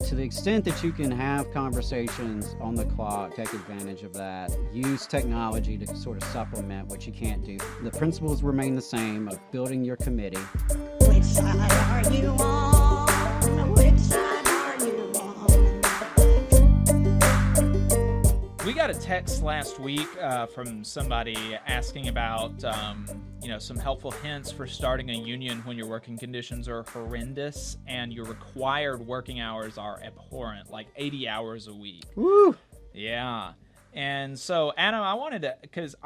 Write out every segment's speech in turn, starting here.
to the extent that you can have conversations on the clock, take advantage of that. Use technology to sort of supplement what you can't do. The principles remain the same of building your committee. Which side are you on? Which side are you on? We got a text last week from somebody asking about, some helpful hints for starting a union when your working conditions are horrendous and your required working hours are abhorrent, like 80 hours a week. Woo! Yeah. And so, Adam, I wanted to, because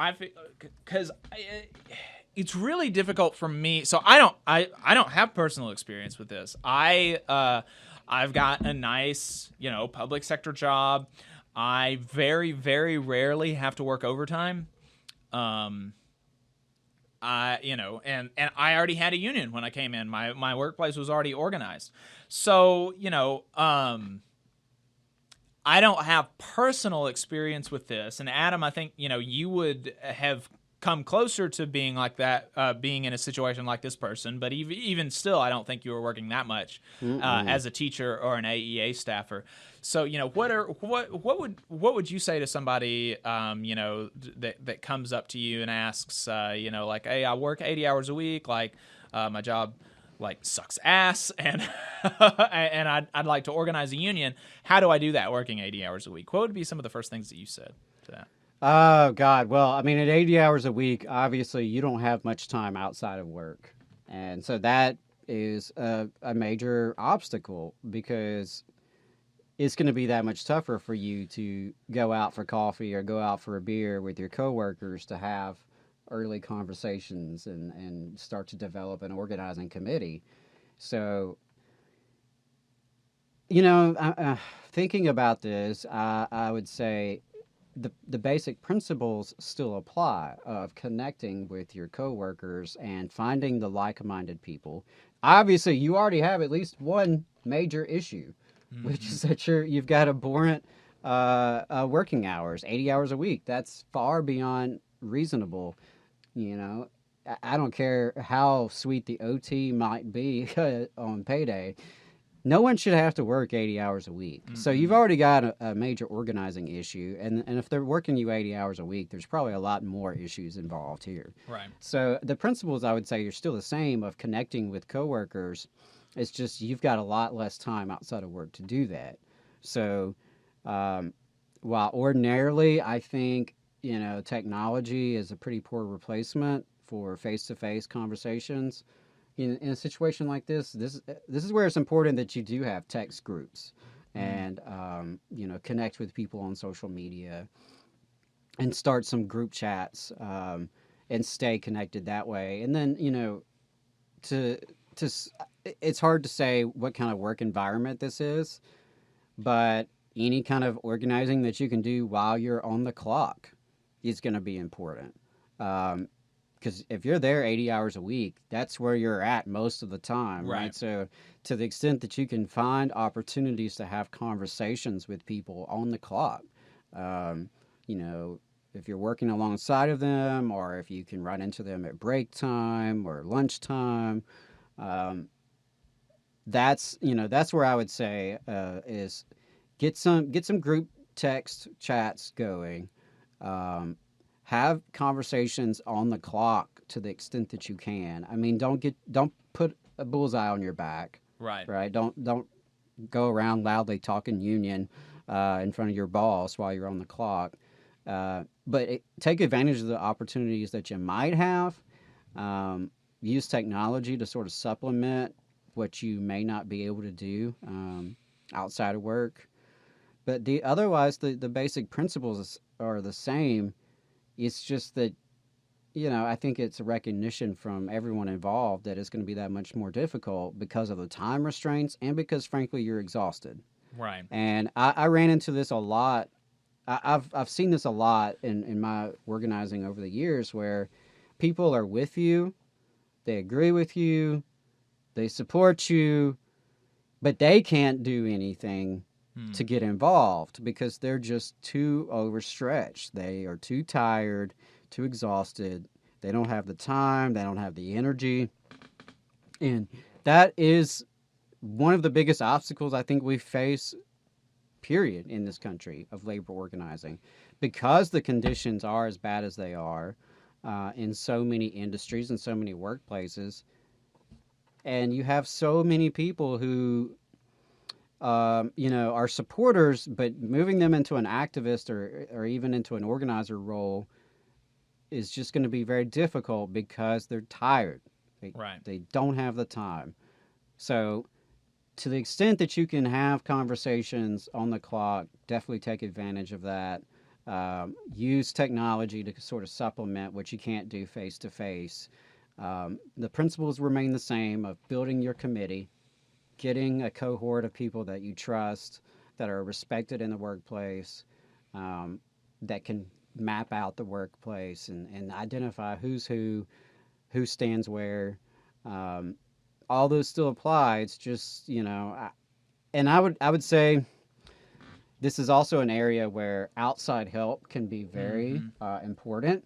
it's really difficult for me. So I don't have personal experience with this. I've got a nice, public sector job. I very, very rarely have to work overtime. And I already had a union when I came in. My workplace was already organized. So, I don't have personal experience with this. And Adam, I think, you would have come closer to being like that, being in a situation like this person. But even still, I don't think you were working that much as a teacher or an AEA staffer. So, what would you say to somebody, that comes up to you and asks, like, hey, I work 80 hours a week, like, my job, like, sucks ass, and and I'd like to organize a union. How do I do that working 80 hours a week? What would be some of the first things that you said to that? Oh, God. Well, I mean, at 80 hours a week, obviously, you don't have much time outside of work. And so that is a major obstacle because it's going to be that much tougher for you to go out for coffee or go out for a beer with your coworkers to have early conversations and start to develop an organizing committee. So, thinking about this, I would say the basic principles still apply of connecting with your coworkers and finding the like-minded people. Obviously, you already have at least one major issue, which is that you've got abhorrent working hours, 80 hours a week. That's far beyond reasonable. I don't care how sweet the OT might be on payday. No one should have to work 80 hours a week. So you've already got a major organizing issue. And if they're working you 80 hours a week, there's probably a lot more issues involved here. Right. So the principles, I would say, are still the same of connecting with coworkers. It's just you've got a lot less time outside of work to do that. So while ordinarily I think, technology is a pretty poor replacement for face-to-face conversations, in a situation like this is where it's important that you do have text groups and, connect with people on social media and start some group chats and stay connected that way. And then, it's hard to say what kind of work environment this is, but any kind of organizing that you can do while you're on the clock is going to be important. Because if you're there 80 hours a week, that's where you're at most of the time, right? So to the extent that you can find opportunities to have conversations with people on the clock, if you're working alongside of them or if you can run into them at break time or lunchtime, that's where I would say is get some group text chats going. Have conversations on the clock to the extent that you can. I mean, don't put a bullseye on your back. Right. Don't go around loudly talking union in front of your boss while you're on the clock. But take advantage of the opportunities that you might have. Use technology to sort of supplement what you may not be able to do outside of work. But otherwise, the basic principles are the same. It's just that, I think it's a recognition from everyone involved that it's going to be that much more difficult because of the time restraints and because, frankly, you're exhausted. Right. And I ran into this a lot. I've seen this a lot in my organizing over the years where people are with you, they agree with you, they support you, but they can't do anything to get involved because they're just too overstretched. They are too tired, too exhausted. They don't have the time. They don't have the energy. And that is one of the biggest obstacles I think we face, period, in this country of labor organizing, because the conditions are as bad as they are in so many industries and so many workplaces. And you have so many people who, are supporters, but moving them into an activist or even into an organizer role is just going to be very difficult because they're tired. Right. They don't have the time. So, to the extent that you can have conversations on the clock, definitely take advantage of that. Use technology to sort of supplement what you can't do face to face. The principles remain the same of building your committee, getting a cohort of people that you trust, that are respected in the workplace, that can map out the workplace and identify who's who stands where. All those still apply. It's just, and I would say this is also an area where outside help can be very important,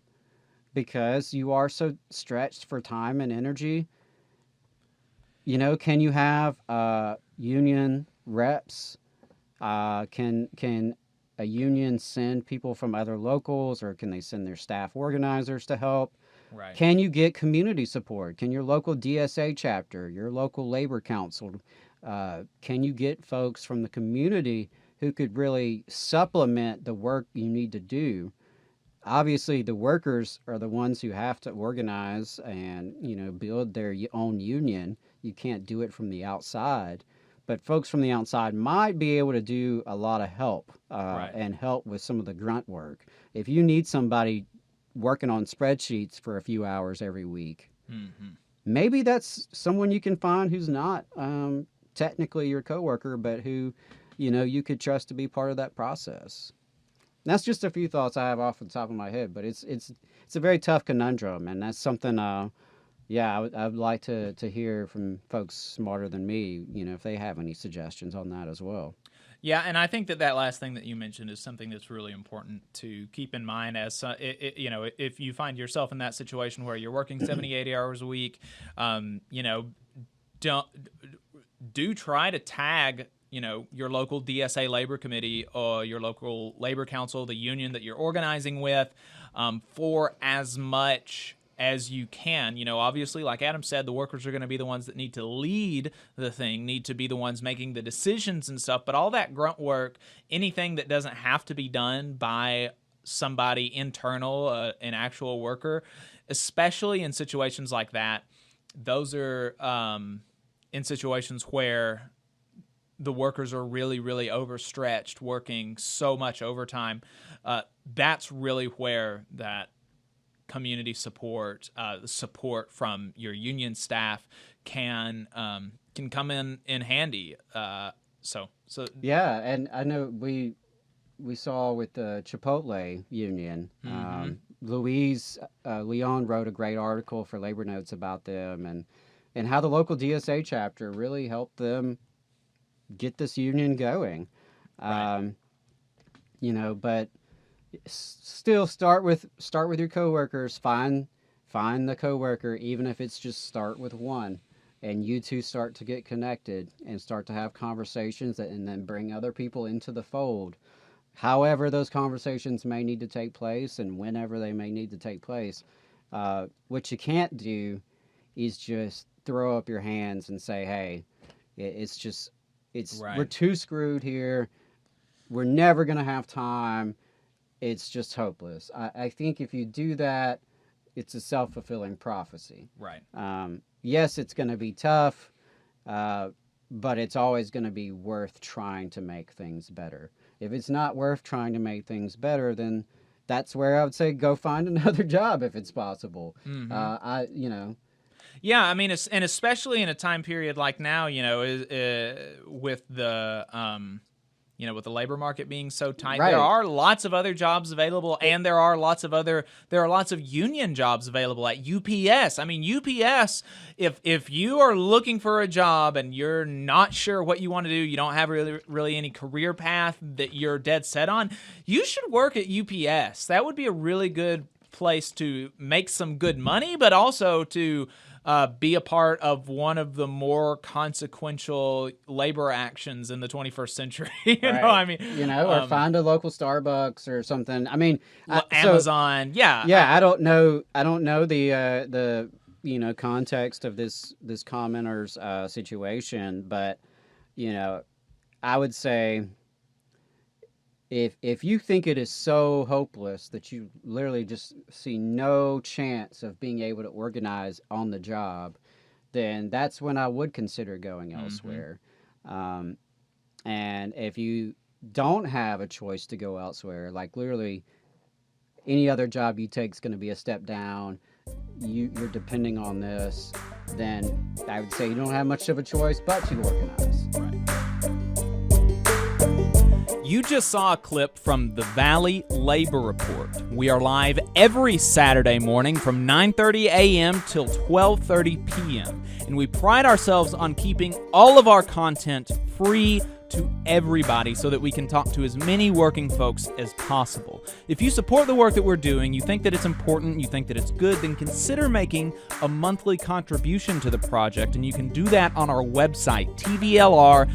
because you are so stretched for time and energy. Can you have union reps? Can a union send people from other locals, or can they send their staff organizers to help? Right. Can you get community support? Can your local DSA chapter, your local labor council, can you get folks from the community who could really supplement the work you need to do? Obviously, the workers are the ones who have to organize and, build their own union. You can't do it from the outside. But folks from the outside might be able to do a lot of help and help with some of the grunt work. If you need somebody working on spreadsheets for a few hours every week, maybe that's someone you can find who's not technically your coworker, but who, you could trust to be part of that process. And that's just a few thoughts I have off the top of my head, but it's a very tough conundrum, and that's something. I'd like to hear from folks smarter than me, if they have any suggestions on that as well. Yeah, and I think that last thing that you mentioned is something that's really important to keep in mind as, if you find yourself in that situation where you're working 70, 80 hours a week, do try to tag, your local DSA labor committee or your local labor council, the union that you're organizing with, for as much as you can. Obviously, like Adam said, the workers are going to be the ones that need to lead the thing, need to be the ones making the decisions and stuff. But all that grunt work, anything that doesn't have to be done by somebody internal, an actual worker, especially in situations like that, those are in situations where the workers are really, really overstretched, working so much overtime. That's really where that community support, the support from your union staff can come in handy. So yeah, and I know we saw with the Chipotle union. Leon wrote a great article for Labor Notes about them and how the local DSA chapter really helped them get this union going. Right. But still start with your coworkers. Find the coworker, even if it's just start with one, and you two start to get connected and start to have conversations, and then bring other people into the fold. However those conversations may need to take place and whenever they may need to take place. What you can't do is just throw up your hands and say, hey, we're too screwed here. We're never going to have time. It's just hopeless. I think if you do that, it's a self-fulfilling prophecy. Right. Yes, it's going to be tough, but it's always going to be worth trying to make things better. If it's not worth trying to make things better, then that's where I would say go find another job if it's possible. Yeah, I mean, and especially in a time period like now, with the with the labor market being so tight, Right. There are lots of other jobs available, and there are lots of union jobs available at UPS. I mean, UPS, if you are looking for a job and you're not sure what you want to do, you don't have really any career path that you're dead set on, you should work at UPS. That would be a really good place to make some good money, but also to be a part of one of the more consequential labor actions in the 21st century. you know, I mean, or find a local Starbucks or something. I mean, Amazon. Yeah, I don't know the context of this commenter's situation, but I would say if you think it is so hopeless that you literally just see no chance of being able to organize on the job, then that's when I would consider going elsewhere. And if you don't have a choice to go elsewhere, like literally any other job you take is going to be a step down, you're depending on this, then I would say you don't have much of a choice but to organize. Right. You just saw a clip from the Valley Labor Report. We are live every Saturday morning from 9:30 a.m. till 12:30 p.m. And we pride ourselves on keeping all of our content free to everybody so that we can talk to as many working folks as possible. If you support the work that we're doing, you think that it's important, you think that it's good, then consider making a monthly contribution to the project, and you can do that on our website, tvlr.fm.